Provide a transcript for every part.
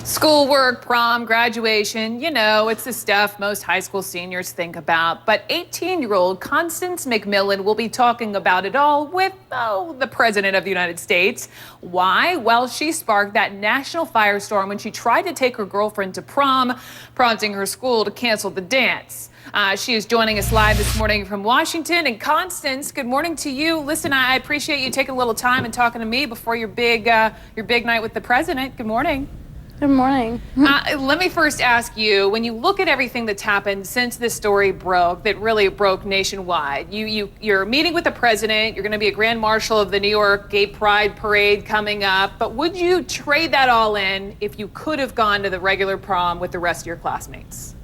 Schoolwork, prom, graduation, you know, it's the stuff most high school seniors think about. But 18-year-old Constance McMillan will be talking about it all with, the President of the United States. Why? Well, she sparked that national firestorm when she tried to take her girlfriend to prom, prompting her school to cancel the dance. She is joining us live this morning from Washington. And Constance, good morning to you. Listen, I appreciate you taking a little time and talking to me before your big night with the President. Good morning. Good morning. Let me first ask you, when you look at everything that's happened since this story broke, that really broke nationwide, you're meeting with the president, you're going to be a grand marshal of the New York Gay Pride Parade coming up, but would you trade that all in if you could have gone to the regular prom with the rest of your classmates?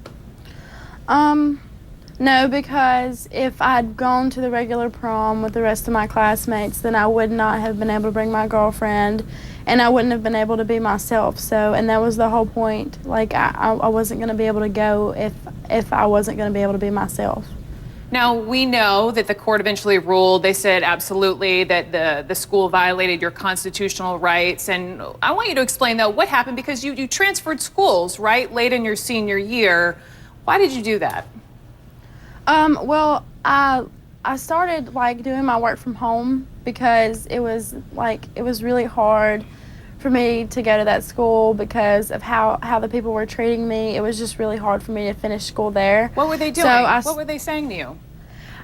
No, because if I'd gone to the regular prom with the rest of my classmates, then I would not have been able to bring my girlfriend, and I wouldn't have been able to be myself. So, and that was the whole point. Like, I wasn't going to be able to go if I wasn't going to be able to be myself. Now, we know that the court eventually ruled, they said absolutely that the school violated your constitutional rights. And I want you to explain, though, what happened, because you transferred schools, right, late in your senior year. Why did you do that? Well, I started doing my work from home because it was really hard for me to go to that school because of how the people were treating me. It was just really hard for me to finish school there. What were they doing? What were they saying to you?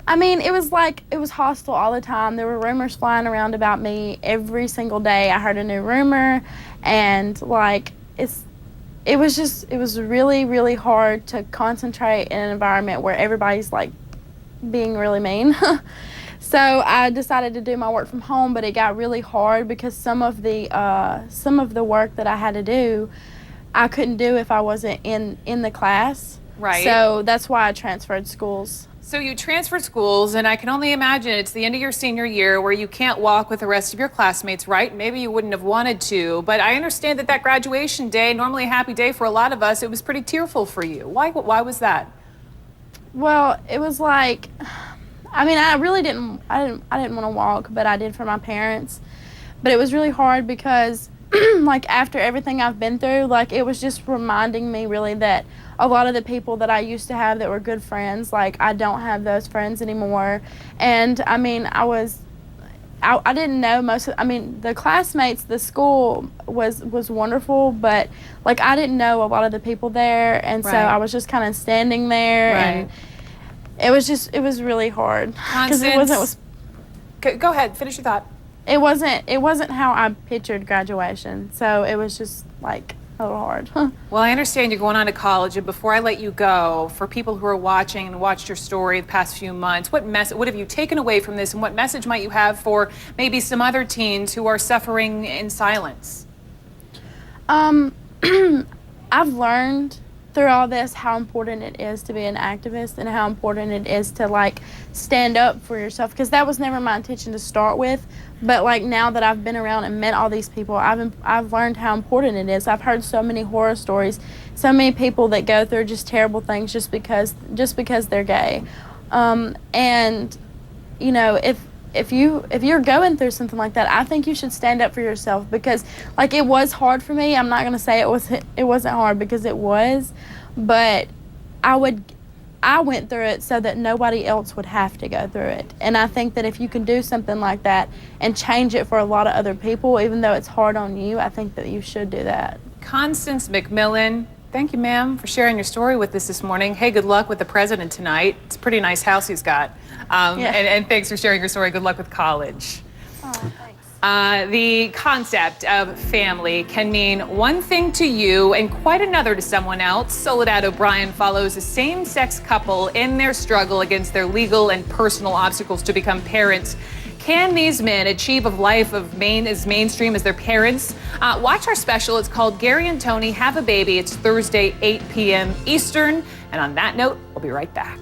I mean, it was hostile all the time. There were rumors flying around about me every single day. I heard a new rumor, and it was really, really hard to concentrate in an environment where everybody's being really mean. So I decided to do my work from home, but it got really hard because some of the work that I had to do, I couldn't do if I wasn't in the class. Right. So that's why I transferred schools. So you transferred schools, and I can only imagine it's the end of your senior year where you can't walk with the rest of your classmates, right? Maybe you wouldn't have wanted to, but I understand that graduation day, normally a happy day for a lot of us, it was pretty tearful for you. Why was that? Well, it was I didn't want to walk, but I did for my parents. But it was really hard because after everything I've been through, it was just reminding me really that a lot of the people that I used to have that were good friends, I don't have those friends anymore. And I mean, I didn't know the classmates, the school was wonderful, but I didn't know a lot of the people there, and so I was just kind of standing there, and it was really hard because it wasn't. Go ahead, finish your thought. It wasn't how I pictured graduation, so it was just a little hard. Well, I understand you're going on to college, and before I let you go, for people who are watching and watched your story the past few months, what have you taken away from this, and what message might you have for maybe some other teens who are suffering in silence? I've learned through all this how important it is to be an activist and how important it is to stand up for yourself, because that was never my intention to start with, but now that I've been around and met all these people, I've learned how important it is. I've heard so many horror stories, so many people that go through just terrible things just because they're gay, and you know, if you're going through something like that, I think you should stand up for yourself, because it was hard for me. I'm not going to say it wasn't hard, because it was, but I went through it so that nobody else would have to go through it. And I think that if you can do something like that and change it for a lot of other people, even though it's hard on you, I think that you should do that. Constance McMillan, thank you, ma'am, for sharing your story with us this morning. Hey, good luck with the president tonight. It's a pretty nice house he's got. And thanks for sharing your story. Good luck with college. Oh, thanks. The concept of family can mean one thing to you and quite another to someone else. Soledad O'Brien follows a same-sex couple in their struggle against their legal and personal obstacles to become parents. Can these men achieve a life as mainstream as their parents? Watch our special. It's called Gary and Tony Have a Baby. It's Thursday, 8 p.m. Eastern. And on that note, we'll be right back.